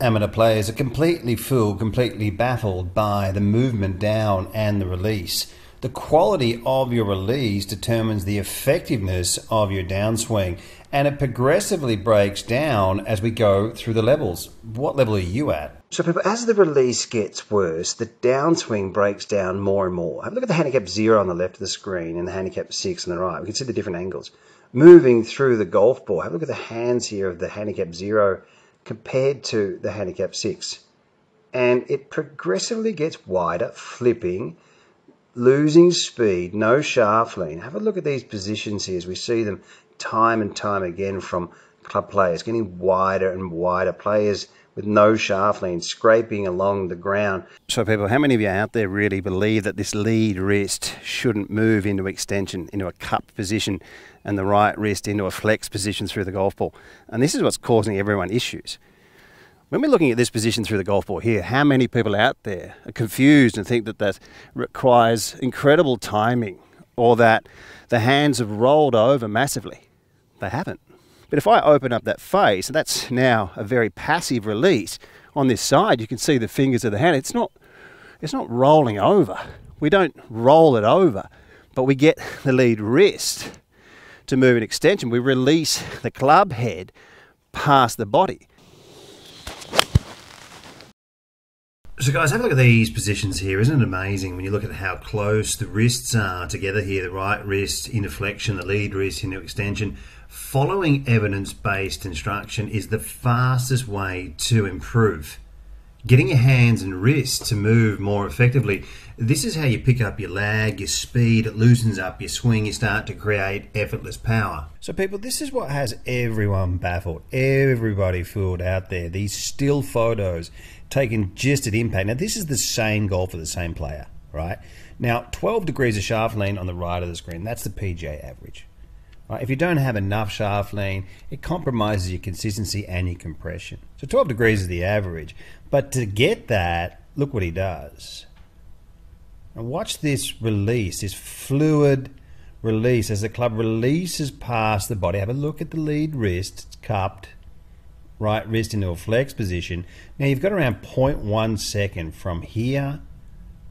amateur players are completely fooled, completely baffled by the movement down and the release. The quality of your release determines the effectiveness of your downswing, and it progressively breaks down as we go through the levels. What level are you at? So people, as the release gets worse, the downswing breaks down more and more. Have a look at the handicap 0 on the left of the screen and the handicap 6 on the right. We can see the different angles. Moving through the golf ball, have a look at the hands here of the handicap 0 compared to the handicap 6. And it progressively gets wider, flipping, losing speed, no shaft lean. Have a look at these positions here as we see them time and time again from club players, getting wider and wider, players with no shaft lean, scraping along the ground. So people, how many of you out there really believe that this lead wrist shouldn't move into extension, into a cupped position, and the right wrist into a flex position through the golf ball? And this is what's causing everyone issues. When we're looking at this position through the golf ball here, how many people out there are confused and think that that requires incredible timing, or that the hands have rolled over massively? They haven't. But if I open up that face, that's now a very passive release. On this side, you can see the fingers of the hand. It's not rolling over. We don't roll it over, but we get the lead wrist to move an extension. We release the club head past the body. So guys, have a look at these positions here. Isn't it amazing when you look at how close the wrists are together here? The right wrist into flexion, the lead wrist into extension. Following evidence-based instruction is the fastest way to improve. Getting your hands and wrists to move more effectively. This is how you pick up your lag, your speed, it loosens up your swing, you start to create effortless power. So people, this is what has everyone baffled, everybody fooled out there. These still photos taken just at impact. Now this is the same golfer, the same player, right? Now 12 degrees of shaft lean on the right of the screen, that's the PGA average. Right? If you don't have enough shaft lean, it compromises your consistency and your compression. So 12 degrees is the average. But to get that, look what he does. And watch this release, this fluid release as the club releases past the body. Have a look at the lead wrist, it's cupped, right wrist into a flex position. Now you've got around 0.1 second from here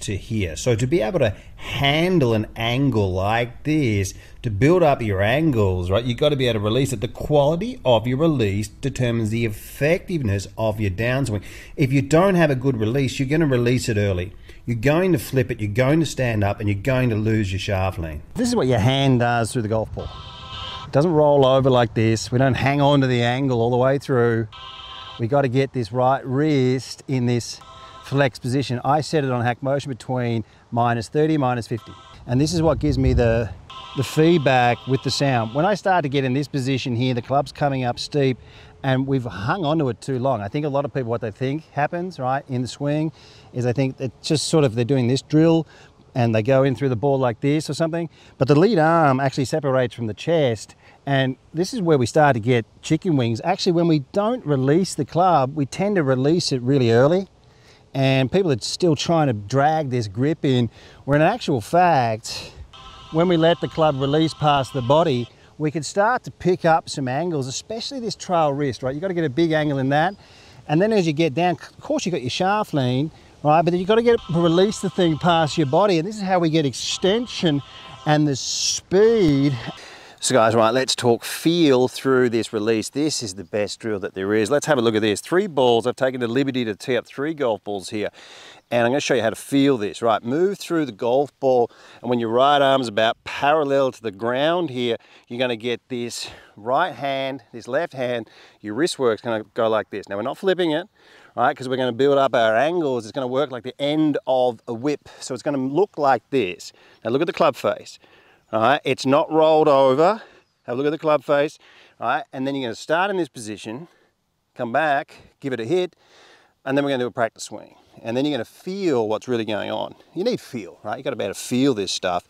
to here. So to be able to handle an angle like this, to build up your angles, right, you've got to be able to release it. The quality of your release determines the effectiveness of your downswing. If you don't have a good release, you're going to release it early. You're going to flip it, you're going to stand up, and you're going to lose your shaft lean. This is what your hand does through the golf ball. It doesn't roll over like this. We don't hang on to the angle all the way through. We got to get this right wrist in this flex position. I set it on hack motion between -30, -50. And this is what gives me the feedback with the sound. When I start to get in this position here, the club's coming up steep and we've hung onto it too long. I think a lot of people, what they think happens, right, in the swing is they think it's just sort of, they're doing this drill and they go in through the ball like this or something. But the lead arm actually separates from the chest, and this is where we start to get chicken wings. Actually, when we don't release the club, we tend to release it really early. And people are still trying to drag this grip in, where in actual fact, when we let the club release past the body, we can start to pick up some angles, especially this trail wrist, right? You've got to get a big angle in that. And then as you get down, of course you've got your shaft lean, right? But then you've got to release the thing past your body. And this is how we get extension and the speed. So guys, right, let's talk feel through this release. This is the best drill that there is. Let's have a look at this. 3 balls. I've taken the liberty to tee up 3 golf balls here. And I'm going to show you how to feel this. Right, move through the golf ball, and when your right arm's about parallel to the ground here, you're going to get this right hand, this left hand, your wrist work's going to go like this. Now we're not flipping it, right, because we're going to build up our angles. It's going to work like the end of a whip. So it's going to look like this. Now look at the club face. All right, it's not rolled over. Have a look at the club face. All right, and then you're going to start in this position, come back, give it a hit, and then we're going to do a practice swing. And then you're going to feel what's really going on. You need feel, right? You've got to be able to feel this stuff.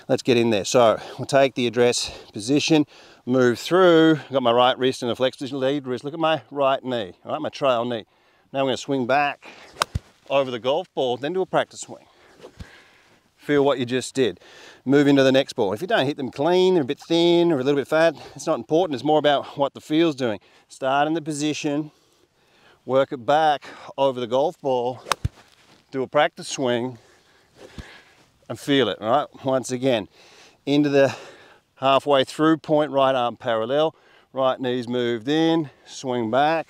Let's get in there. So we'll take the address position, move through. I've got my right wrist in a flex position, lead wrist. Look at my right knee, all right, my trail knee. Now I'm going to swing back over the golf ball, then do a practice swing. Feel what you just did. Move into the next ball. If you don't hit them clean, they're a bit thin or a little bit fat, it's not important. It's more about what the feel's doing. Start in the position, work it back over the golf ball, do a practice swing, and feel it, right? Once again, into the halfway through point, right arm parallel, right knee's moved in, swing back,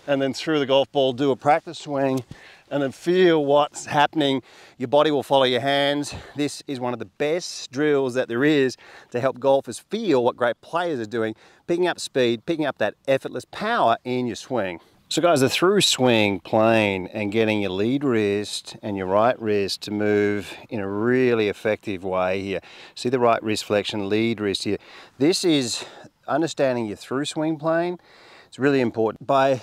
and then through the golf ball, do a practice swing, and then feel what's happening. Your body will follow your hands. This is one of the best drills that there is to help golfers feel what great players are doing, picking up speed, picking up that effortless power in your swing. So guys, the through swing plane and getting your lead wrist and your right wrist to move in a really effective way here. See the right wrist flexion, lead wrist here. This is understanding your through swing plane. It's really important. By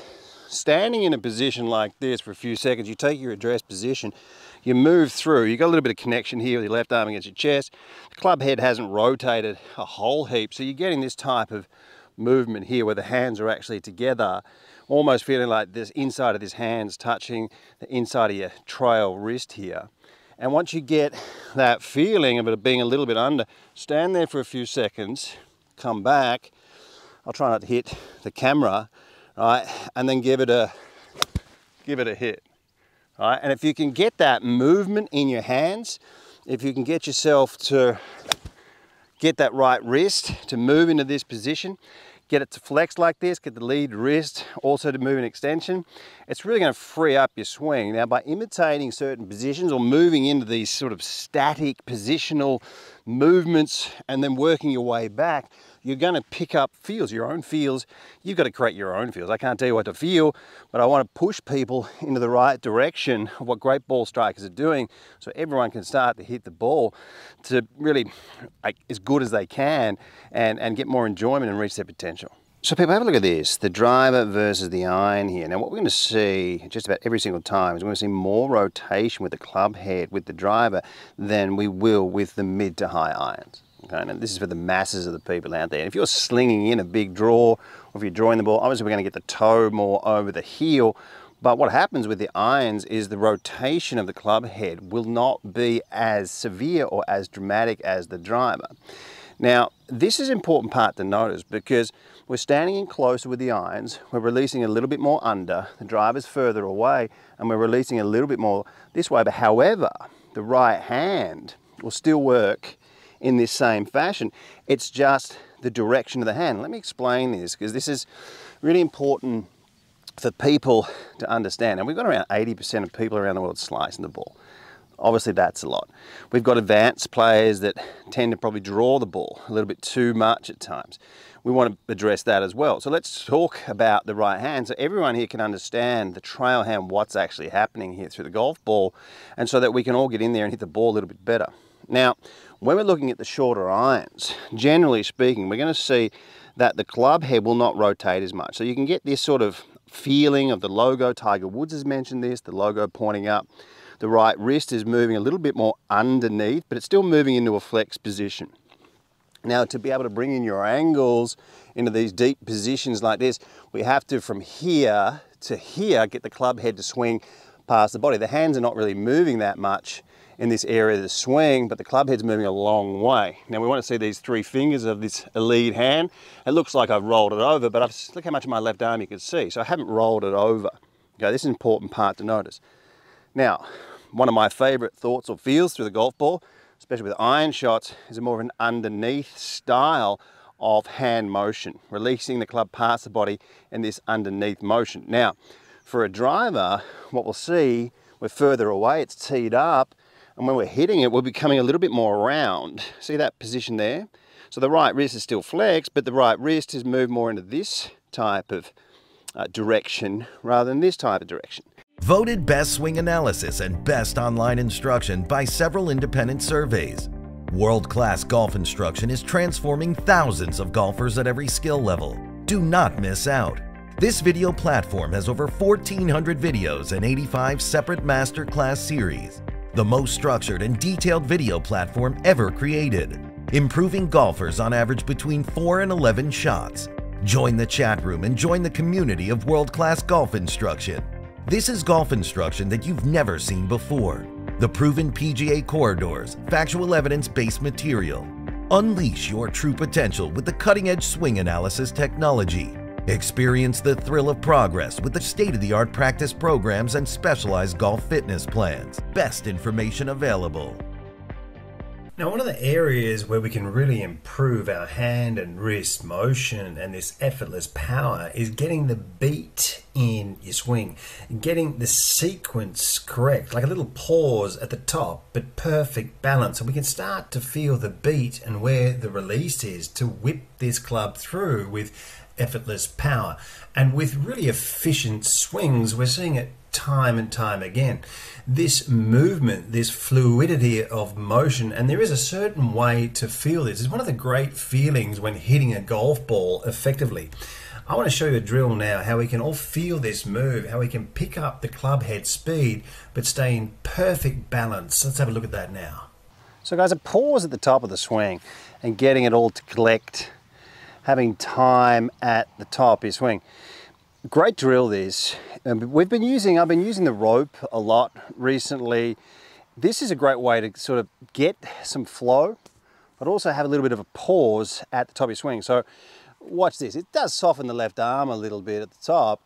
standing in a position like this for a few seconds, you take your address position, you move through, you got a little bit of connection here with your left arm against your chest. The club head hasn't rotated a whole heap, so you're getting this type of movement here where the hands are actually together, almost feeling like this inside of this hand's touching the inside of your trail wrist here. And once you get that feeling of it being a little bit under, stand there for a few seconds, come back. I'll try not to hit the camera, right? And then give it a hit, right? And if you can get that movement in your hands, if you can get yourself to get that right wrist to move into this position, get it to flex like this, get the lead wrist also to move in extension, it's really going to free up your swing. Now, by imitating certain positions or moving into these sort of static positional movements and then working your way back, you're going to pick up feels, your own feels. You've got to create your own feels. I can't tell you what to feel, but I want to push people into the right direction of what great ball strikers are doing so everyone can start to hit the ball to really as good as they can and get more enjoyment and reach their potential. So people, have a look at this, the driver versus the iron here. Now what we're going to see just about every single time is we're going to see more rotation with the club head with the driver than we will with the mid to high irons. Okay, and this is for the masses of the people out there. And if you're slinging in a big draw, or if you're drawing the ball, obviously we're going to get the toe more over the heel. But what happens with the irons is the rotation of the club head will not be as severe or as dramatic as the driver. Now, this is an important part to notice because we're standing in closer with the irons, we're releasing a little bit more under, the driver's further away, and we're releasing a little bit more this way. But however, the right hand will still work in this same fashion. It's just the direction of the hand. Let me explain this because this is really important for people to understand. And we've got around 80% of people around the world slicing the ball. Obviously that's a lot. We've got advanced players that tend to probably draw the ball a little bit too much at times. We want to address that as well. So let's talk about the right hand so everyone here can understand the trail hand, what's actually happening here through the golf ball, and so that we can all get in there and hit the ball a little bit better. Now, when we're looking at the shorter irons, generally speaking, we're going to see that the club head will not rotate as much. So you can get this sort of feeling of the logo. Tiger Woods has mentioned this, the logo pointing up. The right wrist is moving a little bit more underneath, but it's still moving into a flex position. Now, to be able to bring in your angles into these deep positions like this, we have to, from here to here, get the club head to swing past the body. The hands are not really moving that much in this area of the swing, but the club head's moving a long way. Now we want to see these three fingers of this lead hand. It looks like I've rolled it over, but look how much of my left arm you can see. So I haven't rolled it over. Okay, this is an important part to notice. Now, one of my favorite thoughts or feels through the golf ball, especially with iron shots, is more of an underneath style of hand motion, releasing the club past the body in this underneath motion. Now, for a driver, what we'll see, we're further away, it's teed up, and when we're hitting it, we're becoming a little bit more round. See that position there? So the right wrist is still flexed, but the right wrist is moved more into this type of direction rather than this type of direction. Voted Best Swing Analysis and Best Online Instruction by several independent surveys. World Class Golf Instruction is transforming thousands of golfers at every skill level. Do not miss out. This video platform has over 1,400 videos and 85 separate masterclass series. The most structured and detailed video platform ever created, improving golfers on average between 4 and 11 shots. Join the chat room and join the community of world-class golf instruction. This is golf instruction that you've never seen before. The proven PGA corridors, factual evidence-based material. Unleash your true potential with the cutting-edge swing analysis technology. Experience the thrill of progress with the state-of-the-art practice programs and specialized golf fitness plans. Best information available. Now, one of the areas where we can really improve our hand and wrist motion and this effortless power is getting the beat in your swing, getting the sequence correct, like a little pause at the top, but perfect balance. And we can start to feel the beat and where the release is to whip this club through with effortless power. And with really efficient swings, we're seeing it time and time again. This movement, this fluidity of motion, and there is a certain way to feel this. It's one of the great feelings when hitting a golf ball effectively. I want to show you a drill now, how we can all feel this move, how we can pick up the club head speed, but stay in perfect balance. Let's have a look at that now. So guys, a pause at the top of the swing and getting it all to collect, having time at the top of your swing. Great drill this. I've been using the rope a lot recently. This is a great way to sort of get some flow, but also have a little bit of a pause at the top of your swing. So watch this. It does soften the left arm a little bit at the top,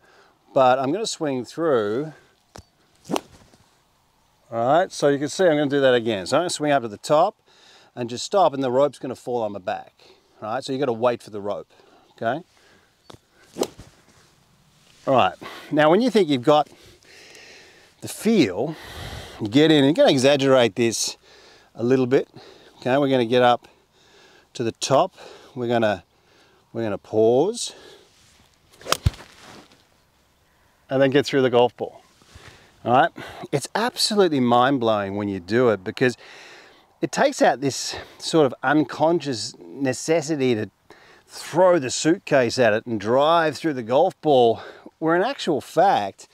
but I'm going to swing through. All right, so you can see I'm going to do that again. So I'm going to swing up to the top and just stop, and the rope's going to fall on my back. All right, so you've got to wait for the rope, okay? All right, now when you think you've got the feel, you get in, and you're going to exaggerate this a little bit. Okay, we're going to get up to the top. We're going to pause, and then get through the golf ball. All right, it's absolutely mind-blowing when you do it, because it takes out this sort of unconscious necessity to throw the suitcase at it and drive through the golf ball, where in actual fact,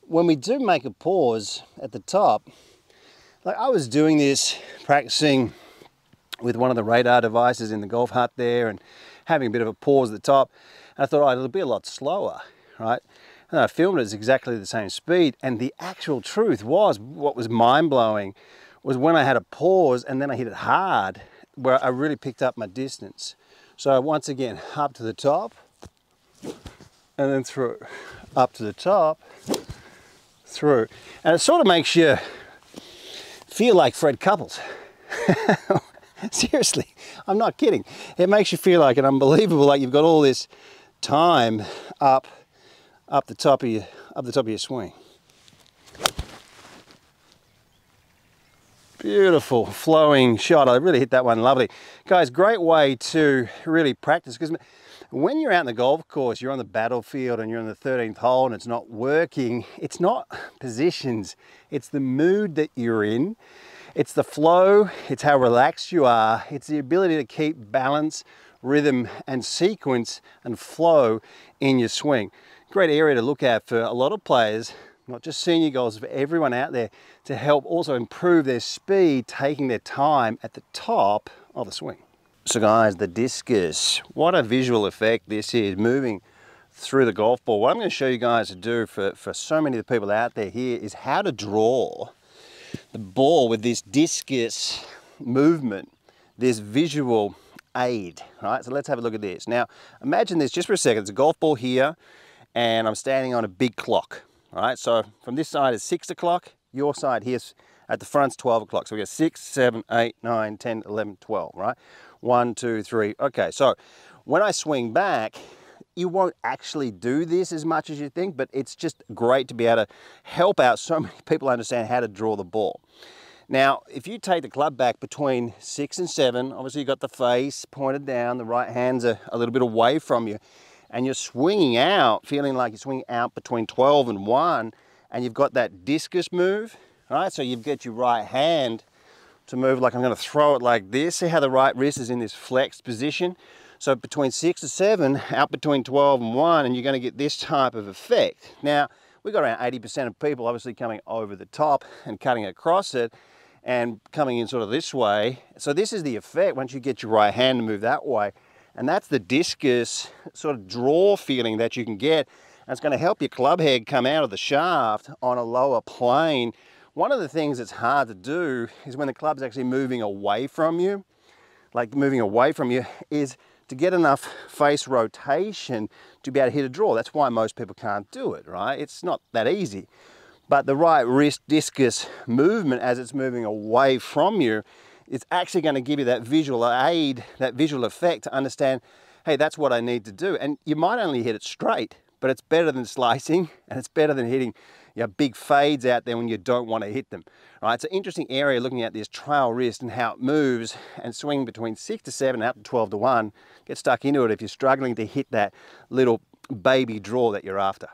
when we do make a pause at the top, like I was doing this, practicing with one of the radar devices in the golf hut there and having a bit of a pause at the top, and I thought, oh, it'll be a lot slower, right? And I filmed it at exactly the same speed, and the actual truth was, what was mind-blowing was when I had a pause and then I hit it hard, where I really picked up my distance. So once again, up to the top, and then through, up to the top, through. And it sort of makes you feel like Fred Couples. Seriously, I'm not kidding. It makes you feel like an unbelievable, like you've got all this time up the top of your swing. Beautiful flowing shot. I really hit that one lovely. Guys, great way to really practice, because when you're out in the golf course, you're on the battlefield and you're on the 13th hole and it's not working, it's not positions, it's the mood that you're in, it's the flow, it's how relaxed you are, it's the ability to keep balance, rhythm and sequence and flow in your swing. Great area to look at for a lot of players, not just senior golfers, for everyone out there, to help also improve their speed, taking their time at the top of the swing. So guys, the discus, what a visual effect this is, moving through the golf ball. What I'm going to show you guys to do for so many of the people out there here is how to draw the ball with this discus movement, this visual aid. All right, so let's have a look at this. Now, imagine this just for a second. It's a golf ball here, and I'm standing on a big clock. All right, so from this side is 6 o'clock, your side here at the front's 12 o'clock. So we got 6, 7, 8, 9, 10, 11, 12, right? 1, 2, 3. Okay, so when I swing back, you won't actually do this as much as you think, but it's just great to be able to help out so many people understand how to draw the ball. Now, if you take the club back between 6 and 7, obviously you've got the face pointed down, the right hand's a little bit away from you, and you're swinging out, feeling like you're swinging out between 12 and 1, and you've got that discus move, right? So you've got your right hand to move, like I'm going to throw it like this. See how the right wrist is in this flexed position? So between 6 and 7, out between 12 and 1, and you're going to get this type of effect. Now, we've got around 80% of people obviously coming over the top and cutting across it and coming in sort of this way. So this is the effect once you get your right hand to move that way. And that's the discus sort of draw feeling that you can get. And it's going to help your club head come out of the shaft on a lower plane. One of the things that's hard to do is when the club's actually moving away from you, like moving away from you, is to get enough face rotation to be able to hit a draw. That's why most people can't do it, right? It's not that easy. But the right wrist discus movement as it's moving away from you, it's actually going to give you that visual aid, that visual effect to understand, hey, that's what I need to do. And you might only hit it straight, but it's better than slicing, and it's better than hitting big fades out there when you don't want to hit them. Right? It's an interesting area looking at this trail wrist and how it moves and swing between 6 to 7 out to 12 to 1. Get stuck into it if you're struggling to hit that little baby draw that you're after.